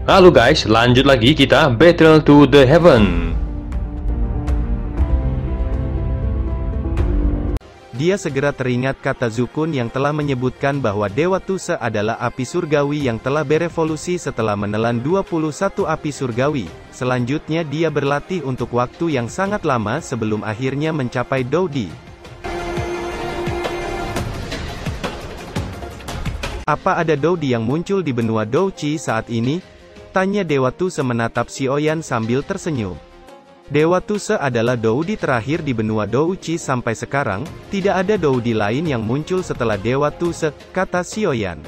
Halo guys, lanjut lagi kita Battle to the Heaven. Dia segera teringat kata Zukun yang telah menyebutkan bahwa Dewa Tusa adalah api surgawi yang telah berevolusi setelah menelan 21 api surgawi. Selanjutnya dia berlatih untuk waktu yang sangat lama sebelum akhirnya mencapai Doudi. Apa ada Doudi yang muncul di benua Douchi saat ini? Tanya Dewa Tusa menatap Xiaoyan sambil tersenyum. Dewa Tusa adalah Doudi terakhir di benua Douchi sampai sekarang, tidak ada Doudi lain yang muncul setelah Dewa Tusa, kata Xiaoyan.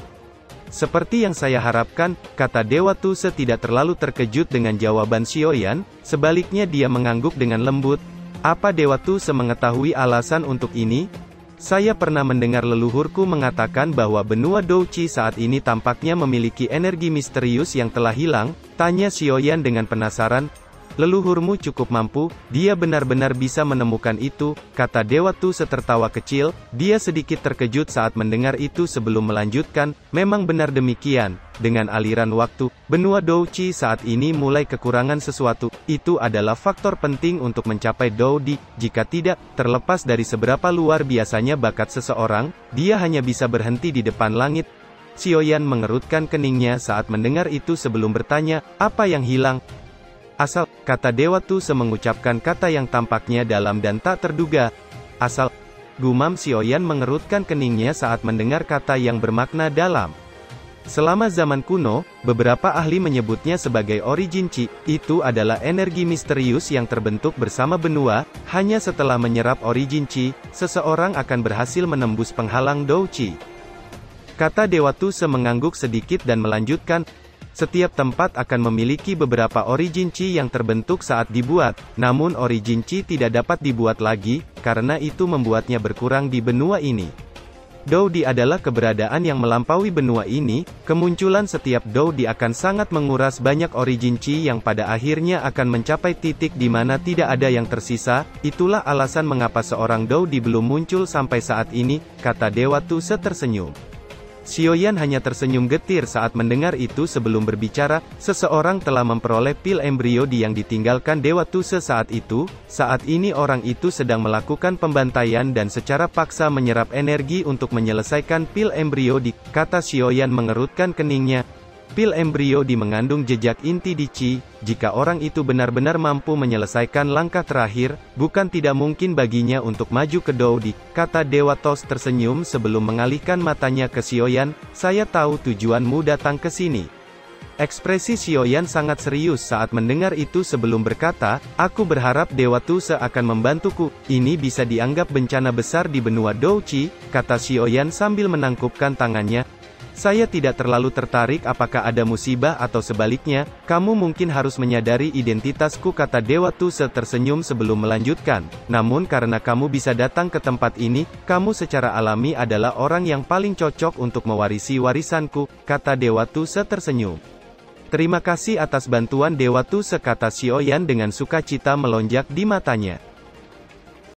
Seperti yang saya harapkan, kata Dewa Tusa tidak terlalu terkejut dengan jawaban Xiaoyan, sebaliknya dia mengangguk dengan lembut. Apa Dewa Tusa mengetahui alasan untuk ini? Saya pernah mendengar leluhurku mengatakan bahwa benua Douchi saat ini tampaknya memiliki energi misterius yang telah hilang, tanya Xiaoyan dengan penasaran. Leluhurmu cukup mampu, dia benar-benar bisa menemukan itu, kata Dewa Tusa tertawa kecil. Dia sedikit terkejut saat mendengar itu sebelum melanjutkan, memang benar demikian, dengan aliran waktu, benua Douchi saat ini mulai kekurangan sesuatu, itu adalah faktor penting untuk mencapai Doudi, jika tidak, terlepas dari seberapa luar biasanya bakat seseorang, dia hanya bisa berhenti di depan langit. Xiaoyan mengerutkan keningnya saat mendengar itu sebelum bertanya, apa yang hilang? Asal, kata Dewa Tusa mengucapkan kata yang tampaknya dalam dan tak terduga. Asal, gumam Xiaoyan mengerutkan keningnya saat mendengar kata yang bermakna dalam. Selama zaman kuno, beberapa ahli menyebutnya sebagai origin Qi, itu adalah energi misterius yang terbentuk bersama benua, hanya setelah menyerap origin Qi, seseorang akan berhasil menembus penghalang Douchi. Kata Dewa Tusa mengangguk sedikit dan melanjutkan, setiap tempat akan memiliki beberapa origin Qi yang terbentuk saat dibuat, namun origin Qi tidak dapat dibuat lagi, karena itu membuatnya berkurang di benua ini. Doudi adalah keberadaan yang melampaui benua ini, kemunculan setiap Doudi akan sangat menguras banyak origin Qi yang pada akhirnya akan mencapai titik di mana tidak ada yang tersisa, itulah alasan mengapa seorang Doudi belum muncul sampai saat ini, kata Dewa Tusa tersenyum. Xiaoyan hanya tersenyum getir saat mendengar itu sebelum berbicara, seseorang telah memperoleh pil embrio yang ditinggalkan Dewa Tusa saat ini orang itu sedang melakukan pembantaian dan secara paksa menyerap energi untuk menyelesaikan pil embrio kata Xiaoyan mengerutkan keningnya. Pil embrio mengandung jejak inti di Qi, jika orang itu benar-benar mampu menyelesaikan langkah terakhir, bukan tidak mungkin baginya untuk maju ke Doudi, kata Dewa Tos tersenyum sebelum mengalihkan matanya ke Xiaoyan, saya tahu tujuanmu datang ke sini. Ekspresi Xiaoyan sangat serius saat mendengar itu sebelum berkata, aku berharap Dewa Tusa akan membantuku, ini bisa dianggap bencana besar di benua Douchi, kata Xiaoyan sambil menangkupkan tangannya. Saya tidak terlalu tertarik apakah ada musibah atau sebaliknya, kamu mungkin harus menyadari identitasku kata Dewa Tusa tersenyum sebelum melanjutkan, namun karena kamu bisa datang ke tempat ini, kamu secara alami adalah orang yang paling cocok untuk mewarisi warisanku, kata Dewa Tusa tersenyum. Terima kasih atas bantuan Dewa Tusa kata Xiaoyan dengan sukacita melonjak di matanya.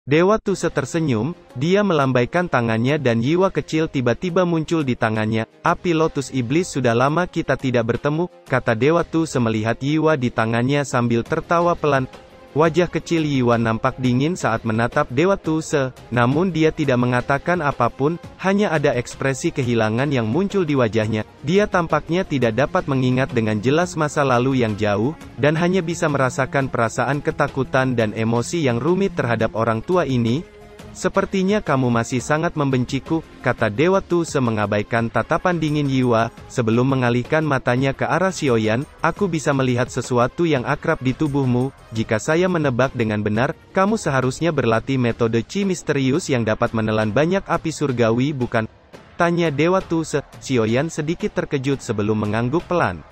Dewa Tusa tersenyum, dia melambaikan tangannya dan jiwa kecil tiba-tiba muncul di tangannya, api lotus iblis sudah lama kita tidak bertemu, kata Dewa Tusa melihat jiwa di tangannya sambil tertawa pelan. Wajah kecil Yiwa nampak dingin saat menatap Dewa Tusa, namun dia tidak mengatakan apapun, hanya ada ekspresi kehilangan yang muncul di wajahnya. Dia tampaknya tidak dapat mengingat dengan jelas masa lalu yang jauh, dan hanya bisa merasakan perasaan ketakutan dan emosi yang rumit terhadap orang tua ini. Sepertinya kamu masih sangat membenciku, kata Dewa Tusa mengabaikan tatapan dingin Yiwa, sebelum mengalihkan matanya ke arah Xiaoyan, aku bisa melihat sesuatu yang akrab di tubuhmu, jika saya menebak dengan benar, kamu seharusnya berlatih metode Qi misterius yang dapat menelan banyak api surgawi bukan? Tanya Dewa Tusa. Xiaoyan sedikit terkejut sebelum mengangguk pelan.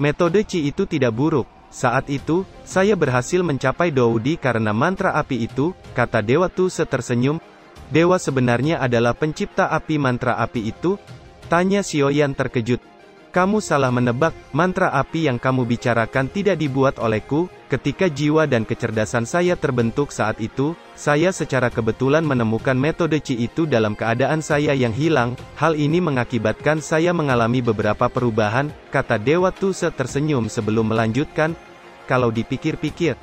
Metode Qi itu tidak buruk. Saat itu, saya berhasil mencapai Doudi karena mantra api itu, kata Dewa Tusa tersenyum. Dewa sebenarnya adalah pencipta api mantra api itu? Tanya Xiaoyan terkejut. Kamu salah menebak, mantra api yang kamu bicarakan tidak dibuat olehku. Ketika jiwa dan kecerdasan saya terbentuk saat itu, saya secara kebetulan menemukan metode Qi itu dalam keadaan saya yang hilang. Hal ini mengakibatkan saya mengalami beberapa perubahan, kata Dewa Tuse tersenyum sebelum melanjutkan. Kalau dipikir-pikir,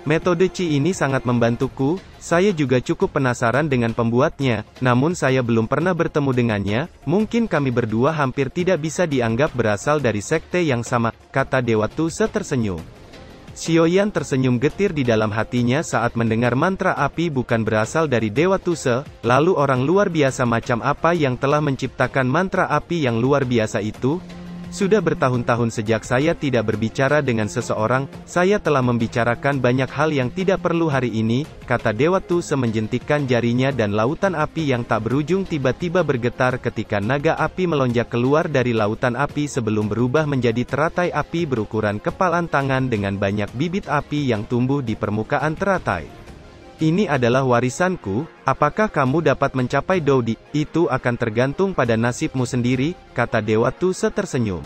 metode Qi ini sangat membantuku. Saya juga cukup penasaran dengan pembuatnya, namun saya belum pernah bertemu dengannya. Mungkin kami berdua hampir tidak bisa dianggap berasal dari sekte yang sama, kata Dewa Tuse tersenyum. Xiaoyan tersenyum getir di dalam hatinya saat mendengar mantra api bukan berasal dari Dewa Tuse. Lalu orang luar biasa macam apa yang telah menciptakan mantra api yang luar biasa itu? Sudah bertahun-tahun sejak saya tidak berbicara dengan seseorang, saya telah membicarakan banyak hal yang tidak perlu hari ini, kata Dewa Tuse menjentikkan jarinya dan lautan api yang tak berujung tiba-tiba bergetar ketika naga api melonjak keluar dari lautan api sebelum berubah menjadi teratai api berukuran kepalan tangan dengan banyak bibit api yang tumbuh di permukaan teratai. Ini adalah warisanku, apakah kamu dapat mencapai Doudi? Itu akan tergantung pada nasibmu sendiri, kata Dewa Tuse tersenyum.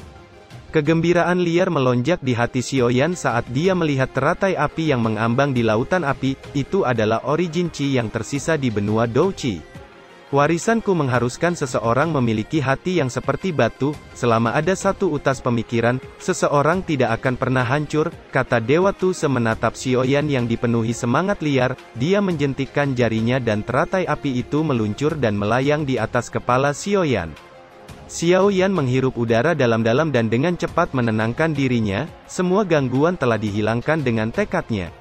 Kegembiraan liar melonjak di hati Xiaoyan saat dia melihat teratai api yang mengambang di lautan api. Itu adalah origin Qi yang tersisa di benua Dou Qi. Warisanku mengharuskan seseorang memiliki hati yang seperti batu. Selama ada satu utas pemikiran, seseorang tidak akan pernah hancur, kata Dewa Tuse menatap Xiaoyan yang dipenuhi semangat liar. Dia menjentikkan jarinya dan teratai api itu meluncur dan melayang di atas kepala Xiaoyan. Xiaoyan menghirup udara dalam-dalam dan dengan cepat menenangkan dirinya. Semua gangguan telah dihilangkan dengan tekadnya.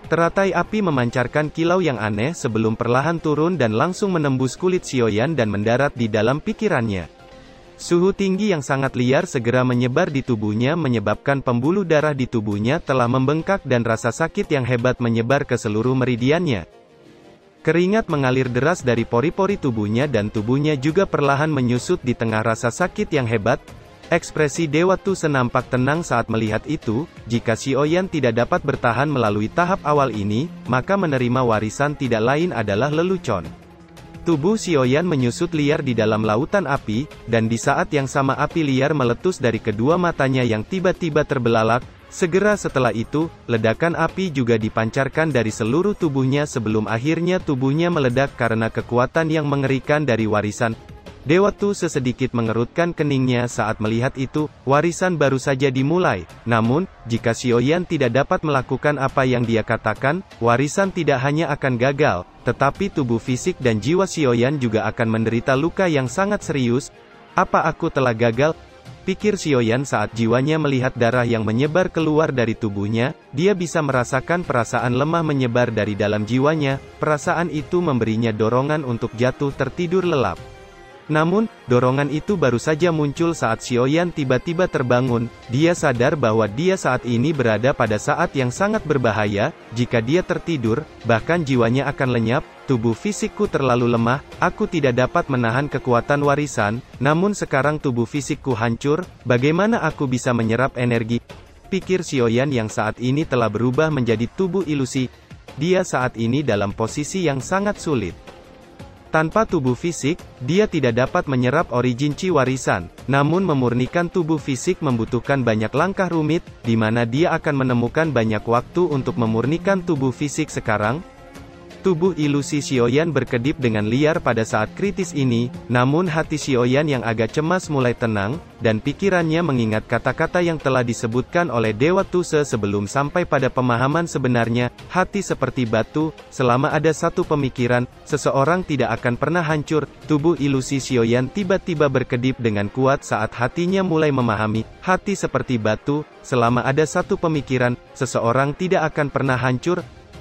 Teratai api memancarkan kilau yang aneh sebelum perlahan turun dan langsung menembus kulit Xiaoyan dan mendarat di dalam pikirannya. Suhu tinggi yang sangat liar segera menyebar di tubuhnya menyebabkan pembuluh darah di tubuhnya telah membengkak dan rasa sakit yang hebat menyebar ke seluruh meridiannya. Keringat mengalir deras dari pori-pori tubuhnya dan tubuhnya juga perlahan menyusut di tengah rasa sakit yang hebat. Ekspresi Dewa Tuse nampak tenang saat melihat itu. Jika Xiaoyan tidak dapat bertahan melalui tahap awal ini, maka menerima warisan tidak lain adalah lelucon. Tubuh Xiaoyan menyusut liar di dalam lautan api, dan di saat yang sama api liar meletus dari kedua matanya yang tiba-tiba terbelalak. Segera setelah itu, ledakan api juga dipancarkan dari seluruh tubuhnya sebelum akhirnya tubuhnya meledak karena kekuatan yang mengerikan dari warisan. Dewa Tuse sedikit mengerutkan keningnya saat melihat itu. Warisan baru saja dimulai. Namun, jika Xiaoyan tidak dapat melakukan apa yang dia katakan, warisan tidak hanya akan gagal, tetapi tubuh fisik dan jiwa Xiaoyan juga akan menderita luka yang sangat serius. Apa aku telah gagal? Pikir Xiaoyan saat jiwanya melihat darah yang menyebar keluar dari tubuhnya. Dia bisa merasakan perasaan lemah menyebar dari dalam jiwanya. Perasaan itu memberinya dorongan untuk jatuh tertidur lelap. Namun, dorongan itu baru saja muncul saat Xiaoyan tiba-tiba terbangun. Dia sadar bahwa dia saat ini berada pada saat yang sangat berbahaya. Jika dia tertidur, bahkan jiwanya akan lenyap. Tubuh fisikku terlalu lemah, aku tidak dapat menahan kekuatan warisan. Namun sekarang tubuh fisikku hancur, bagaimana aku bisa menyerap energi? Pikir Xiaoyan yang saat ini telah berubah menjadi tubuh ilusi. Dia saat ini dalam posisi yang sangat sulit. Tanpa tubuh fisik, dia tidak dapat menyerap origin Qi warisan. Namun memurnikan tubuh fisik membutuhkan banyak langkah rumit, di mana dia akan menemukan banyak waktu untuk memurnikan tubuh fisik sekarang. Tubuh ilusi Xiaoyan berkedip dengan liar pada saat kritis ini, namun hati Xiaoyan yang agak cemas mulai tenang, dan pikirannya mengingat kata-kata yang telah disebutkan oleh Dewa Tuse sebelum sampai pada pemahaman sebenarnya. Hati seperti batu, selama ada satu pemikiran, seseorang tidak akan pernah hancur. Tubuh ilusi Xiaoyan tiba-tiba berkedip dengan kuat saat hatinya mulai memahami. Hati seperti batu, selama ada satu pemikiran, seseorang tidak akan pernah hancur.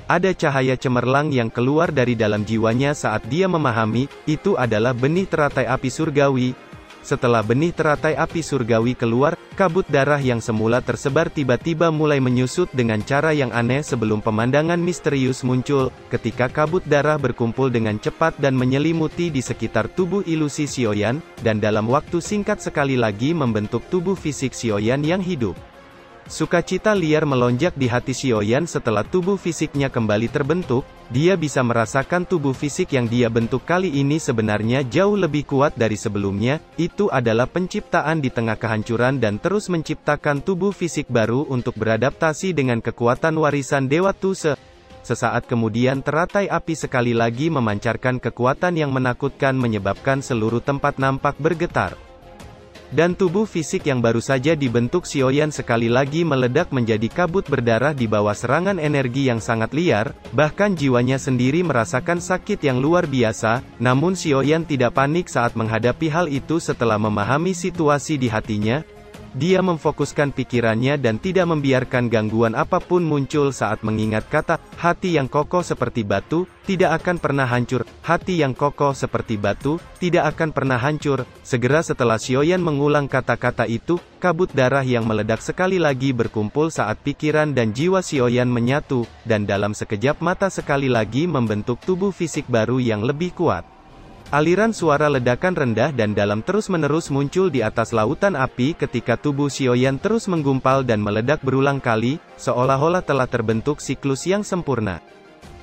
Ada cahaya cemerlang yang keluar dari dalam jiwanya saat dia memahami, itu adalah benih teratai api surgawi. Setelah benih teratai api surgawi keluar, kabut darah yang semula tersebar tiba-tiba mulai menyusut dengan cara yang aneh sebelum pemandangan misterius muncul, ketika kabut darah berkumpul dengan cepat dan menyelimuti di sekitar tubuh ilusi Xiaoyan, dan dalam waktu singkat sekali lagi membentuk tubuh fisik Xiaoyan yang hidup. Sukacita liar melonjak di hati Xiaoyan setelah tubuh fisiknya kembali terbentuk. dia bisa merasakan tubuh fisik yang dia bentuk kali ini sebenarnya jauh lebih kuat dari sebelumnya. Itu adalah penciptaan di tengah kehancuran dan terus menciptakan tubuh fisik baru untuk beradaptasi dengan kekuatan warisan Dewa Tuse. Sesaat kemudian teratai api sekali lagi memancarkan kekuatan yang menakutkan menyebabkan seluruh tempat nampak bergetar. Dan tubuh fisik yang baru saja dibentuk Xiaoyan sekali lagi meledak menjadi kabut berdarah di bawah serangan energi yang sangat liar, bahkan jiwanya sendiri merasakan sakit yang luar biasa. Namun Xiaoyan tidak panik saat menghadapi hal itu. Setelah memahami situasi di hatinya, dia memfokuskan pikirannya dan tidak membiarkan gangguan apapun muncul saat mengingat kata, hati yang kokoh seperti batu, tidak akan pernah hancur. Hati yang kokoh seperti batu, tidak akan pernah hancur. Segera setelah Xiaoyan mengulang kata-kata itu, kabut darah yang meledak sekali lagi berkumpul saat pikiran dan jiwa Xiaoyan menyatu, dan dalam sekejap mata sekali lagi membentuk tubuh fisik baru yang lebih kuat. Aliran suara ledakan rendah dan dalam terus-menerus muncul di atas lautan api ketika tubuh Xiaoyan terus menggumpal dan meledak berulang kali, seolah-olah telah terbentuk siklus yang sempurna.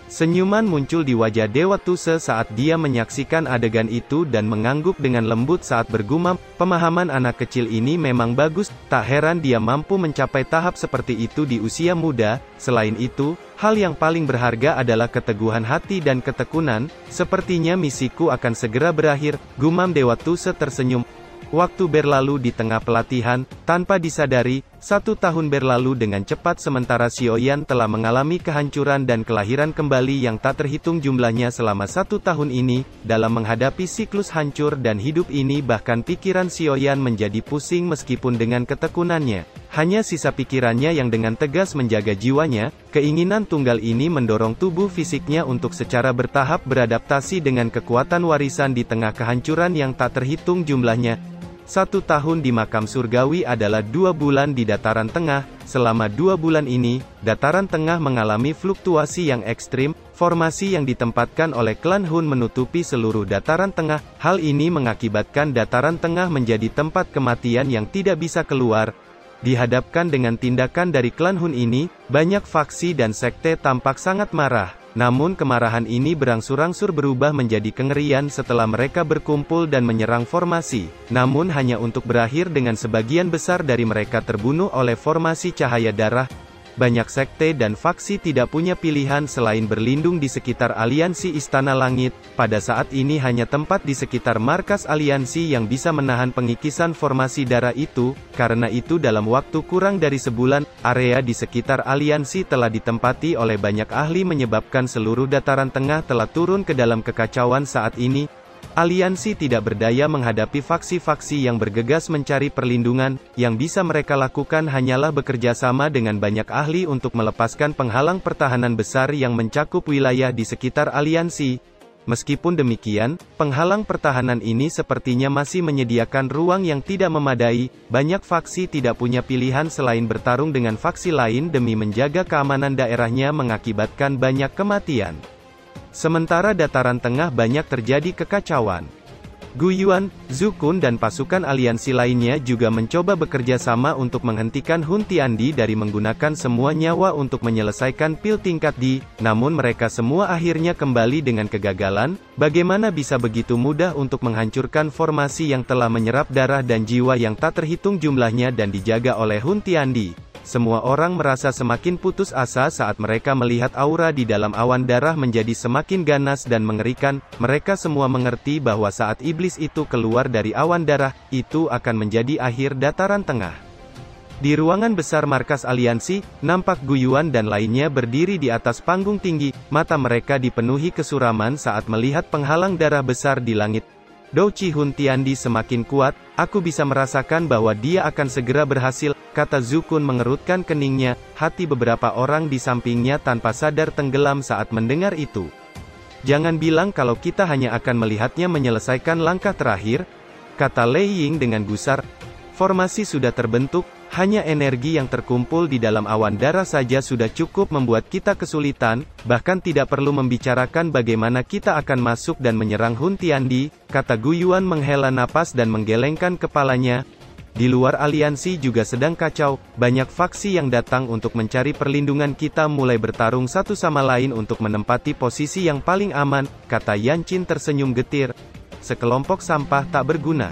Senyuman muncul di wajah Dewa Tuse saat dia menyaksikan adegan itu dan mengangguk dengan lembut saat bergumam, pemahaman anak kecil ini memang bagus, tak heran dia mampu mencapai tahap seperti itu di usia muda. Selain itu, hal yang paling berharga adalah keteguhan hati dan ketekunan. Sepertinya misiku akan segera berakhir, gumam Dewa Tuse tersenyum. Waktu berlalu di tengah pelatihan, tanpa disadari, 1 tahun berlalu dengan cepat sementara Xiaoyan telah mengalami kehancuran dan kelahiran kembali yang tak terhitung jumlahnya selama 1 tahun ini. Dalam menghadapi siklus hancur dan hidup ini bahkan pikiran Xiaoyan menjadi pusing meskipun dengan ketekunannya. Hanya sisa pikirannya yang dengan tegas menjaga jiwanya. Keinginan tunggal ini mendorong tubuh fisiknya untuk secara bertahap beradaptasi dengan kekuatan warisan di tengah kehancuran yang tak terhitung jumlahnya. 1 tahun di makam surgawi adalah 2 bulan di dataran tengah. Selama 2 bulan ini, dataran tengah mengalami fluktuasi yang ekstrim. Formasi yang ditempatkan oleh klan Hun menutupi seluruh dataran tengah. Hal ini mengakibatkan dataran tengah menjadi tempat kematian yang tidak bisa keluar. Dihadapkan dengan tindakan dari klan Hun ini, banyak faksi dan sekte tampak sangat marah. Namun kemarahan ini berangsur-angsur berubah menjadi kengerian setelah mereka berkumpul dan menyerang formasi. Namun hanya untuk berakhir dengan sebagian besar dari mereka terbunuh oleh formasi cahaya darah. Banyak sekte dan faksi tidak punya pilihan selain berlindung di sekitar aliansi Istana Langit. Pada saat ini hanya tempat di sekitar markas aliansi yang bisa menahan pengikisan formasi darah itu. Karena itu dalam waktu kurang dari sebulan, area di sekitar aliansi telah ditempati oleh banyak ahli menyebabkan seluruh dataran tengah telah turun ke dalam kekacauan saat ini. Aliansi tidak berdaya menghadapi faksi-faksi yang bergegas mencari perlindungan. Yang bisa mereka lakukan hanyalah bekerja sama dengan banyak ahli untuk melepaskan penghalang pertahanan besar yang mencakup wilayah di sekitar aliansi. Meskipun demikian, penghalang pertahanan ini sepertinya masih menyediakan ruang yang tidak memadai. Banyak faksi tidak punya pilihan selain bertarung dengan faksi lain demi menjaga keamanan daerahnya mengakibatkan banyak kematian. Sementara dataran tengah banyak terjadi kekacauan. Gu Yuan, Zhu Kun dan pasukan aliansi lainnya juga mencoba bekerja sama untuk menghentikan Hun Tiandi dari menggunakan semua nyawa untuk menyelesaikan pil tingkat D, namun mereka semua akhirnya kembali dengan kegagalan. Bagaimana bisa begitu mudah untuk menghancurkan formasi yang telah menyerap darah dan jiwa yang tak terhitung jumlahnya dan dijaga oleh Hun Tiandi? Semua orang merasa semakin putus asa saat mereka melihat aura di dalam awan darah menjadi semakin ganas dan mengerikan. Mereka semua mengerti bahwa saat iblis itu keluar dari awan darah, itu akan menjadi akhir dataran tengah. Di ruangan besar markas aliansi, nampak Gu Yuan dan lainnya berdiri di atas panggung tinggi. Mata mereka dipenuhi kesuraman saat melihat penghalang darah besar di langit. Douci Hun Tiandi semakin kuat, aku bisa merasakan bahwa dia akan segera berhasil, kata Zhu Kun mengerutkan keningnya. Hati beberapa orang di sampingnya tanpa sadar tenggelam saat mendengar itu. Jangan bilang kalau kita hanya akan melihatnya menyelesaikan langkah terakhir, kata Lei Ying dengan gusar. Formasi sudah terbentuk, hanya energi yang terkumpul di dalam awan darah saja sudah cukup membuat kita kesulitan, bahkan tidak perlu membicarakan bagaimana kita akan masuk dan menyerang Hun Tiandi, kata Gu Yuan menghela napas dan menggelengkan kepalanya. di luar aliansi juga sedang kacau, banyak faksi yang datang untuk mencari perlindungan, kita mulai bertarung satu sama lain untuk menempati posisi yang paling aman, kata Yan Qin tersenyum getir. Sekelompok sampah tak berguna.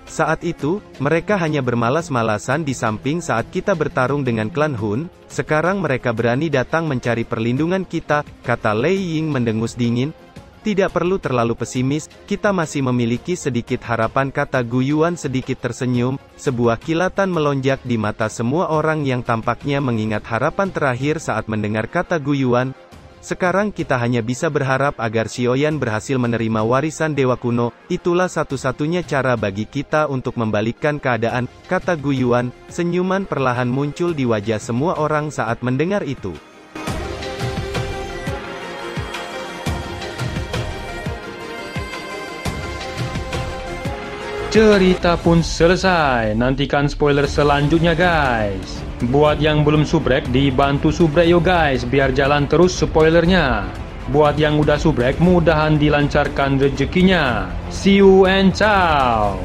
Saat itu, mereka hanya bermalas-malasan di samping saat kita bertarung dengan klan Hun, sekarang mereka berani datang mencari perlindungan kita, kata Lei Ying mendengus dingin. Tidak perlu terlalu pesimis, kita masih memiliki sedikit harapan, kata Gu Yuan sedikit tersenyum, sebuah kilatan melonjak di mata semua orang yang tampaknya mengingat harapan terakhir saat mendengar kata Gu Yuan. Sekarang kita hanya bisa berharap agar Xiaoyan berhasil menerima warisan Dewa Kuno, itulah satu-satunya cara bagi kita untuk membalikkan keadaan, kata Gu Yuan. Senyuman perlahan muncul di wajah semua orang saat mendengar itu. Cerita pun selesai, nantikan spoiler selanjutnya guys. Buat yang belum subrek, dibantu subrek yo guys, biar jalan terus spoilernya. Buat yang udah subrek, mudahan dilancarkan rezekinya. See you and ciao.